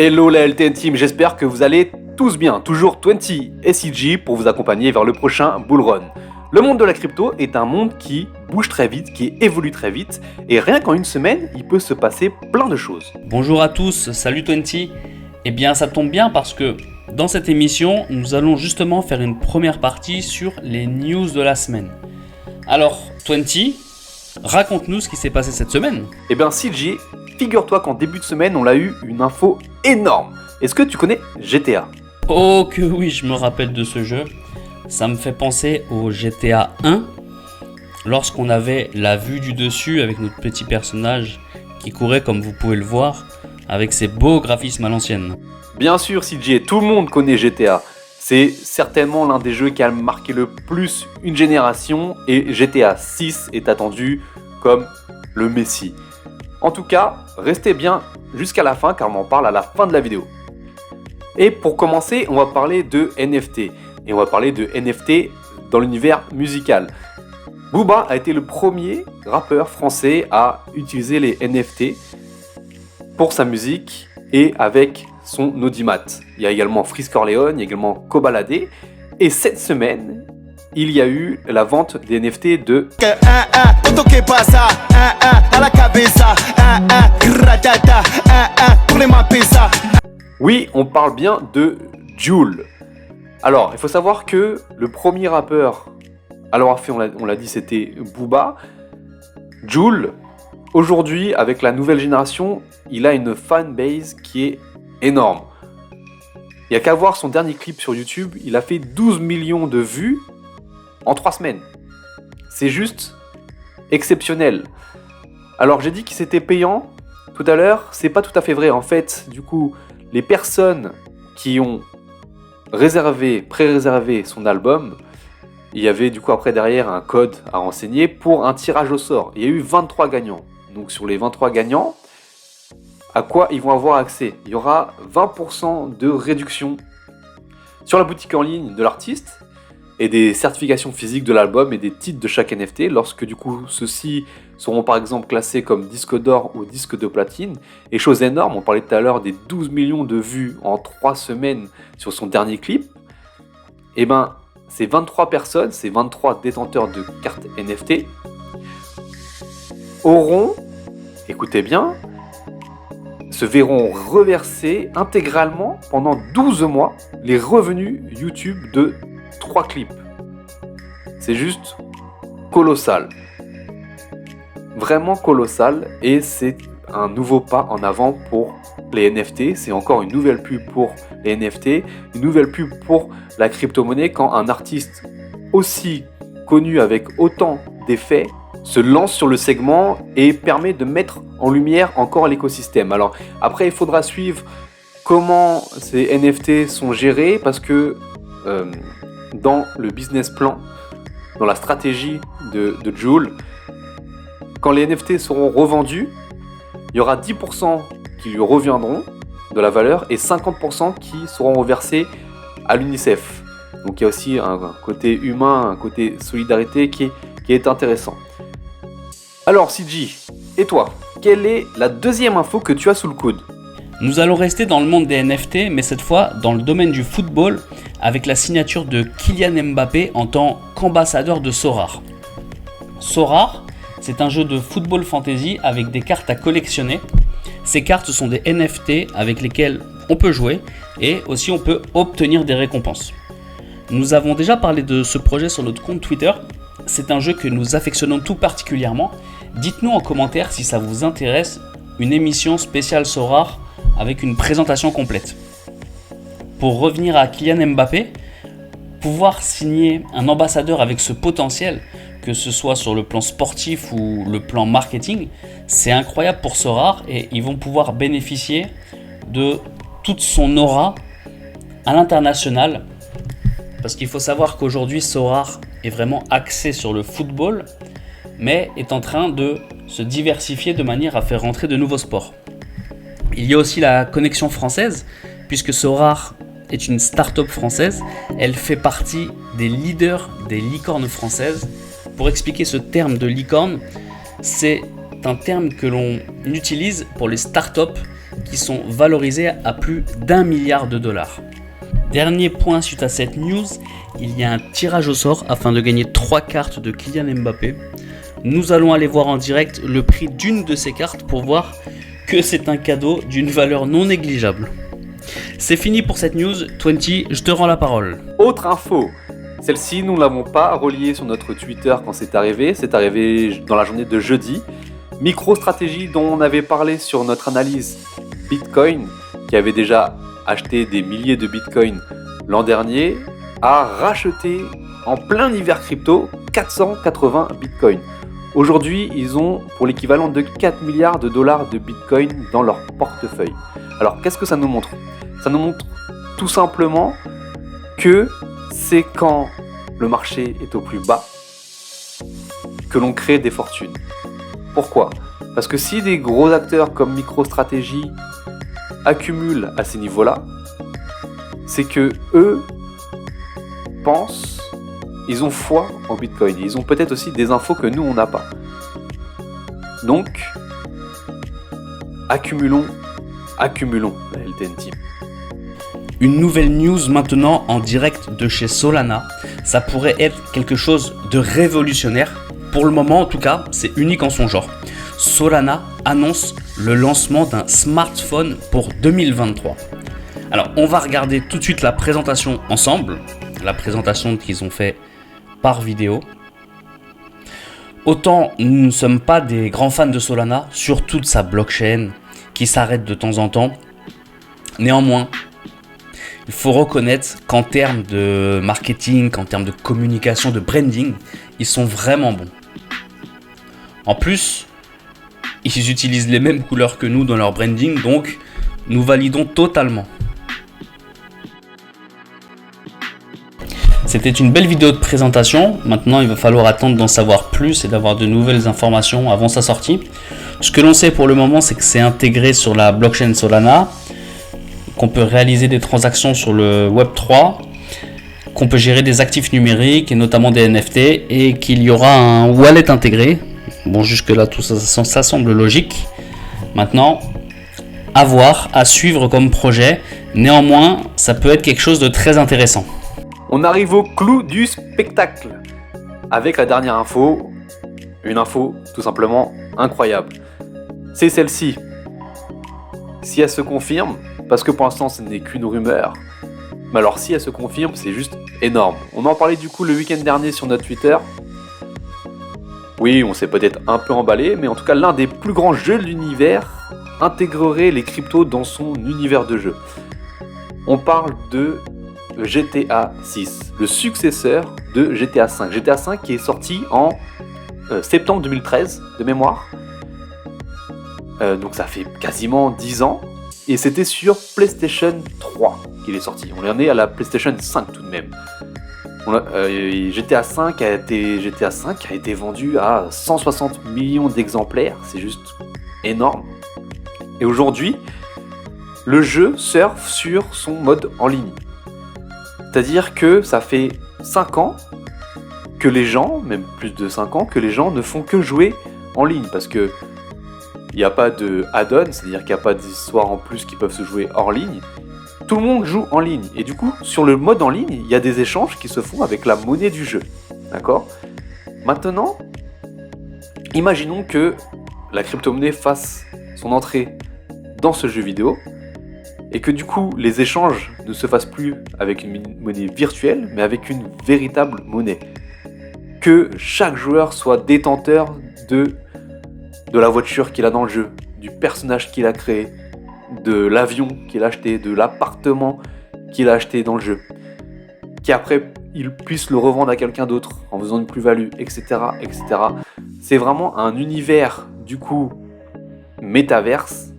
Hello la LTN Team, j'espère que vous allez tous bien. Toujours 20 et CG pour vous accompagner vers le prochain bull run. Le monde de la crypto est un monde qui bouge très vite, qui évolue très vite, et rien qu'en une semaine, il peut se passer plein de choses. Bonjour à tous, salut 20. Eh bien ça tombe bien parce que dans cette émission, nous allons justement faire une première partie sur les news de la semaine. Alors 20, raconte-nous ce qui s'est passé cette semaine. Eh bien CG, figure-toi qu'en début de semaine, on a eu une info énorme. Est-ce que tu connais GTA ? Oh que oui, je me rappelle de ce jeu. Ça me fait penser au GTA 1, lorsqu'on avait la vue du dessus avec notre petit personnage qui courait comme vous pouvez le voir, avec ses beaux graphismes à l'ancienne. Bien sûr CJ, tout le monde connaît GTA. C'est certainement l'un des jeux qui a marqué le plus une génération et GTA 6 est attendu comme le messie. En tout cas, restez bien jusqu'à la fin car on en parle à la fin de la vidéo. Et pour commencer, on va parler de NFT. Et on va parler de NFT dans l'univers musical. Booba a été le premier rappeur français à utiliser les NFT pour sa musique et avec son audimat. Il y a également Freeze Corleone, il y a également Kobalade. Et cette semaine, il y a eu la vente des NFT de Oui, on parle bien de Jul. Alors, il faut savoir que le premier rappeur à l'avoir fait, on l'a dit, c'était Booba. Jul, aujourd'hui, avec la nouvelle génération, il a une fanbase qui est énorme. Il n'y a qu'à voir son dernier clip sur YouTube, il a fait 12 millions de vues en 3 semaines. C'est juste exceptionnel. Alors, j'ai dit que c'était payant tout à l'heure, c'est pas tout à fait vrai. En fait, du coup, les personnes qui ont pré-réservé son album, il y avait du coup après derrière un code à renseigner pour un tirage au sort. Il y a eu 23 gagnants. Donc sur les 23 gagnants, à quoi ils vont avoir accès ? Il y aura 20% de réduction sur la boutique en ligne de l'artiste et des certifications physiques de l'album et des titres de chaque NFT lorsque du coup ceux-ci seront par exemple classés comme disque d'or ou disque de platine. Et chose énorme, on parlait tout à l'heure des 12 millions de vues en 3 semaines sur son dernier clip. Et ben ces 23 personnes, ces 23 détenteurs de cartes NFT auront, écoutez bien, se verront reverser intégralement pendant 12 mois les revenus YouTube de 3 clips. C'est juste colossal. Vraiment colossal et c'est un nouveau pas en avant pour les NFT. C'est encore une nouvelle pub pour les NFT, une nouvelle pub pour la crypto-monnaie quand un artiste aussi connu avec autant d'effets se lance sur le segment et permet de mettre en lumière encore l'écosystème. Alors après, il faudra suivre comment ces NFT sont gérés parce que dans le business plan, dans la stratégie de Jul, quand les NFT seront revendus, il y aura 10% qui lui reviendront de la valeur et 50% qui seront reversés à l'UNICEF. Donc il y a aussi un côté humain, un côté solidarité qui est intéressant. Alors CG, et toi, quelle est la deuxième info que tu as sous le coude ? Nous allons rester dans le monde des NFT, mais cette fois dans le domaine du football, avec la signature de Kylian Mbappé en tant qu'ambassadeur de Sorare. Sorare, c'est un jeu de football fantasy avec des cartes à collectionner. Ces cartes sont des NFT avec lesquelles on peut jouer et aussi on peut obtenir des récompenses. Nous avons déjà parlé de ce projet sur notre compte Twitter. C'est un jeu que nous affectionnons tout particulièrement. Dites-nous en commentaire si ça vous intéresse une émission spéciale Sorare avec une présentation complète. Pour revenir à Kylian Mbappé, pouvoir signer un ambassadeur avec ce potentiel, que ce soit sur le plan sportif ou le plan marketing, c'est incroyable pour Sorare et ils vont pouvoir bénéficier de toute son aura à l'international. Parce qu'il faut savoir qu'aujourd'hui Sorare est vraiment axé sur le football, mais est en train de se diversifier de manière à faire rentrer de nouveaux sports. Il y a aussi la connexion française, puisque Sorare est une start-up française. Elle fait partie des leaders des licornes françaises. Pour expliquer ce terme de licorne, c'est un terme que l'on utilise pour les start-up qui sont valorisées à plus d'1 milliard de dollars. Dernier point suite à cette news, il y a un tirage au sort afin de gagner 3 cartes de Kylian Mbappé. Nous allons aller voir en direct le prix d'une de ces cartes pour voir que c'est un cadeau d'une valeur non négligeable. C'est fini pour cette news. 20, je te rends la parole. Autre info, celle-ci nous ne l'avons pas reliée sur notre Twitter quand c'est arrivé dans la journée de jeudi. MicroStrategy, dont on avait parlé sur notre analyse Bitcoin, qui avait déjà acheté des milliers de Bitcoin l'an dernier, a racheté en plein hiver crypto 480 Bitcoin. Aujourd'hui, ils ont pour l'équivalent de 4 milliards de dollars de Bitcoin dans leur portefeuille. Alors, qu'est-ce que ça nous montre ? Ça nous montre tout simplement que c'est quand le marché est au plus bas que l'on crée des fortunes. Pourquoi ? Parce que si des gros acteurs comme MicroStrategy accumulent à ces niveaux-là, c'est que eux pensent, ils ont foi en Bitcoin. Ils ont peut-être aussi des infos que nous, on n'a pas. Donc, accumulons la LTN Team. Une nouvelle news maintenant en direct de chez Solana. Ça pourrait être quelque chose de révolutionnaire. Pour le moment, en tout cas, c'est unique en son genre. Solana annonce le lancement d'un smartphone pour 2023. Alors, on va regarder tout de suite la présentation ensemble. La présentation qu'ils ont fait par vidéo. Autant nous ne sommes pas des grands fans de Solana, surtout de sa blockchain qui s'arrête de temps en temps. Néanmoins, il faut reconnaître qu'en termes de marketing, qu'en termes de communication, de branding, ils sont vraiment bons. En plus, ils utilisent les mêmes couleurs que nous dans leur branding, donc nous validons totalement. C'était une belle vidéo de présentation. Maintenant, il va falloir attendre d'en savoir plus et d'avoir de nouvelles informations avant sa sortie. Ce que l'on sait pour le moment, c'est que c'est intégré sur la blockchain Solana, qu'on peut réaliser des transactions sur le Web3, qu'on peut gérer des actifs numériques et notamment des NFT et qu'il y aura un wallet intégré. Bon, jusque-là, tout ça semble logique. Maintenant, à voir, à suivre comme projet. Néanmoins, ça peut être quelque chose de très intéressant. On arrive au clou du spectacle avec la dernière info, une info tout simplement incroyable. C'est celle-ci. Si elle se confirme, parce que pour l'instant ce n'est qu'une rumeur, mais alors si elle se confirme, c'est juste énorme. On en parlait du coup le week-end dernier sur notre Twitter. Oui, on s'est peut-être un peu emballé, mais en tout cas l'un des plus grands jeux de l'univers intégrerait les cryptos dans son univers de jeu. On parle de GTA 6, le successeur de GTA 5. GTA 5 qui est sorti en septembre 2013 de mémoire. Donc ça fait quasiment 10 ans. Et c'était sur PlayStation 3 qu'il est sorti. On en est à la PlayStation 5 tout de même. GTA 5 a été vendu à 160 millions d'exemplaires. C'est juste énorme. Et aujourd'hui, le jeu surfe sur son mode en ligne. C'est-à-dire que ça fait 5 ans que les gens, même plus de 5 ans, que les gens ne font que jouer en ligne. Parce que il n'y a pas de add-on, c'est-à-dire qu'il n'y a pas d'histoire en plus qui peuvent se jouer hors ligne. Tout le monde joue en ligne. Et du coup, sur le mode en ligne, il y a des échanges qui se font avec la monnaie du jeu. D'accord ? Maintenant, imaginons que la crypto-monnaie fasse son entrée dans ce jeu vidéo et que du coup, les échanges ne se fassent plus avec une monnaie virtuelle, mais avec une véritable monnaie. Que chaque joueur soit détenteur de la voiture qu'il a dans le jeu, du personnage qu'il a créé, de l'avion qu'il a acheté, de l'appartement qu'il a acheté dans le jeu. Qu'après, il puisse le revendre à quelqu'un d'autre en faisant une plus-value, etc., etc. C'est vraiment un univers, du coup, métaverse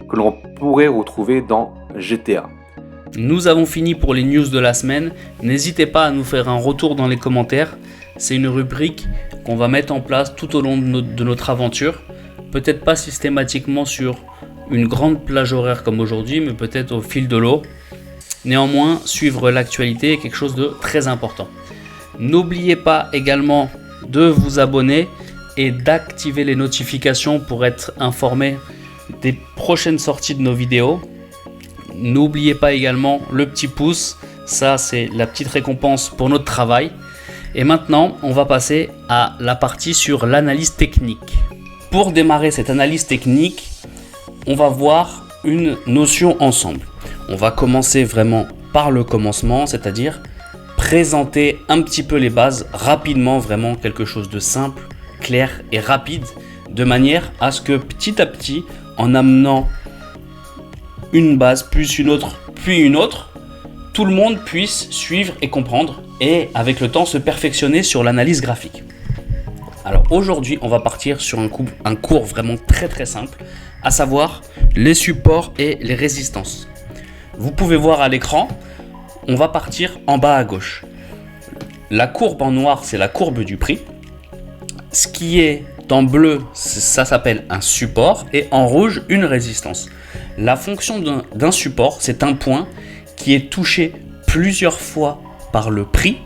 que l'on pourrait retrouver dans GTA. Nous avons fini pour les news de la semaine. N'hésitez pas à nous faire un retour dans les commentaires. C'est une rubrique qu'on va mettre en place tout au long de notre aventure. Peut-être pas systématiquement sur une grande plage horaire comme aujourd'hui, mais peut-être au fil de l'eau. Néanmoins, suivre l'actualité est quelque chose de très important. N'oubliez pas également de vous abonner et d'activer les notifications pour être informé des prochaines sorties de nos vidéos. N'oubliez pas également le petit pouce, ça c'est la petite récompense pour notre travail. Et maintenant, on va passer à la partie sur l'analyse technique. Pour démarrer cette analyse technique, on va voir une notion ensemble. On va commencer vraiment par le commencement, c'est-à-dire présenter un petit peu les bases rapidement, vraiment quelque chose de simple, clair et rapide, de manière à ce que petit à petit, en amenant une base, plus une autre, puis une autre, tout le monde puisse suivre et comprendre et avec le temps se perfectionner sur l'analyse graphique. Alors aujourd'hui, on va partir sur un cours vraiment très simple, à savoir les supports et les résistances. Vous pouvez voir à l'écran, on va partir en bas à gauche. La courbe en noir, c'est la courbe du prix. Ce qui est en bleu, ça s'appelle un support et en rouge, une résistance. La fonction d'un support, c'est un point qui est touché plusieurs fois par le prix,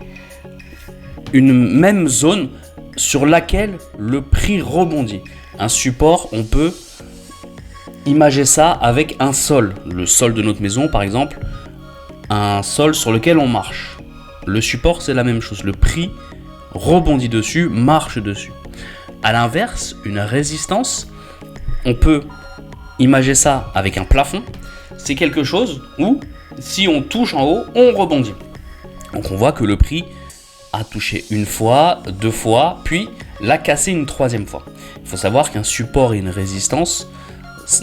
une même zone sur laquelle le prix rebondit. Un support, on peut imager ça avec un sol, le sol de notre maison par exemple, un sol sur lequel on marche. Le support, c'est la même chose, le prix rebondit dessus, marche dessus. A l'inverse, une résistance, on peut imager ça avec un plafond. C'est quelque chose où, si on touche en haut, on rebondit. Donc on voit que le prix a touché une fois, deux fois, puis l'a cassé une troisième fois. Il faut savoir qu'un support et une résistance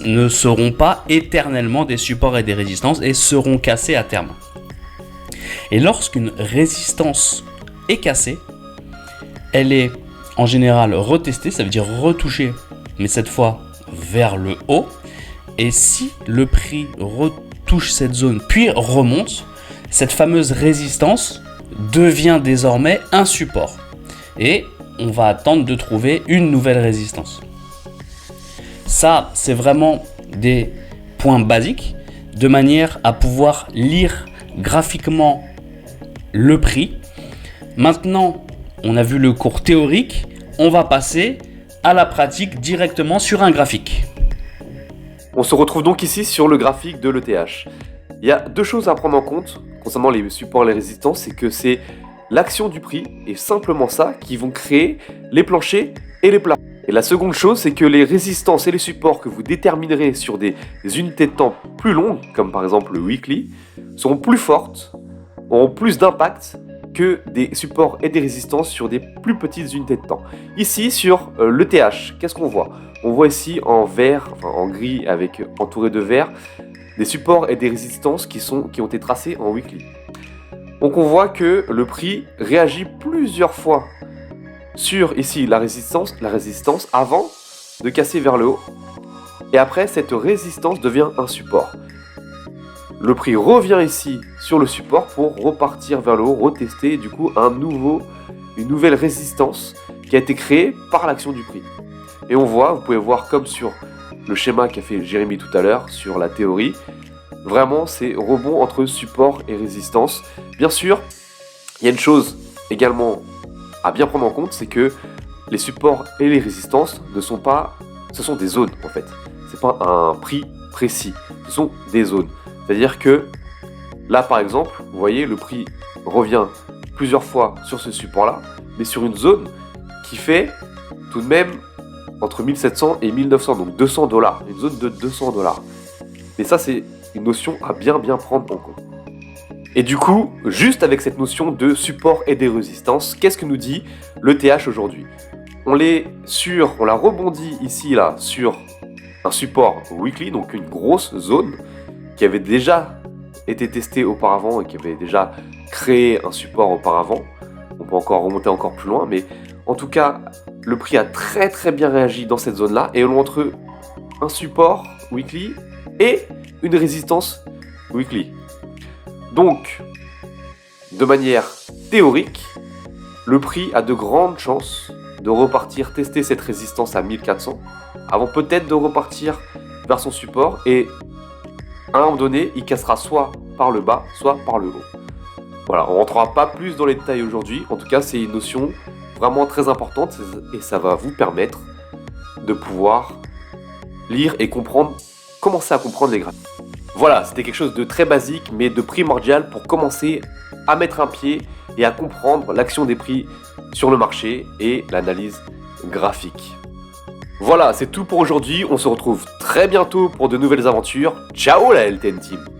ne seront pas éternellement des supports et des résistances et seront cassés à terme. Et lorsqu'une résistance est cassée, elle est en général retestée, ça veut dire retouchée, mais cette fois vers le haut. Et si le prix retouche cette zone puis remonte, cette fameuse résistance devient désormais un support. Et on va attendre de trouver une nouvelle résistance. Ça, c'est vraiment des points basiques de manière à pouvoir lire graphiquement le prix. Maintenant, on a vu le cours théorique, on va passer à la pratique directement sur un graphique. On se retrouve donc ici sur le graphique de l'ETH. Il y a deux choses à prendre en compte concernant les supports et les résistances, c'est que c'est l'action du prix et simplement ça qui vont créer les planchers et les plafonds. Et la seconde chose, c'est que les résistances et les supports que vous déterminerez sur des unités de temps plus longues, comme par exemple le weekly, seront plus fortes, auront plus d'impact que des supports et des résistances sur des plus petites unités de temps. Ici, sur l'ETH, qu'est-ce qu'on voit ? On voit ici en vert, enfin en gris avec entouré de vert, des supports et des résistances qui ont été tracés en weekly. Donc on voit que le prix réagit plusieurs fois sur ici la résistance avant de casser vers le haut. Et après, cette résistance devient un support. Le prix revient ici sur le support pour repartir vers le haut, retester du coup une nouvelle résistance qui a été créée par l'action du prix. Et on voit, vous pouvez voir comme sur le schéma qu'a fait Jérémy tout à l'heure sur la théorie, vraiment c'est rebond entre support et résistance. Bien sûr, il y a une chose également à bien prendre en compte, c'est que les supports et les résistances ce sont des zones en fait. C'est pas un prix précis, ce sont des zones. C'est-à-dire que là par exemple, vous voyez le prix revient plusieurs fois sur ce support-là, mais sur une zone qui fait tout de même entre 1700 et 1900, donc $200, une zone de $200. Mais ça c'est une notion à bien prendre en compte. Et du coup, juste avec cette notion de support et des résistances, qu'est-ce que nous dit l'ETH aujourd'hui ? On l'a rebondi ici là sur un support weekly, donc une grosse zone qui avait déjà été testée auparavant et qui avait déjà créé un support auparavant. On peut encore remonter encore plus loin, mais en tout cas, le prix a très bien réagi dans cette zone-là et entre un support weekly et une résistance weekly. Donc, de manière théorique, le prix a de grandes chances de repartir tester cette résistance à 1400 avant peut-être de repartir vers son support et à un moment donné, il cassera soit par le bas, soit par le haut. Voilà, on ne rentrera pas plus dans les détails aujourd'hui. En tout cas, c'est une notion vraiment très importante et ça va vous permettre de pouvoir lire et commencer à comprendre les graphiques. Voilà, c'était quelque chose de très basique mais de primordial pour commencer à mettre un pied et à comprendre l'action des prix sur le marché et l'analyse graphique. Voilà, c'est tout pour aujourd'hui. On se retrouve très bientôt pour de nouvelles aventures. Ciao la LTN Team!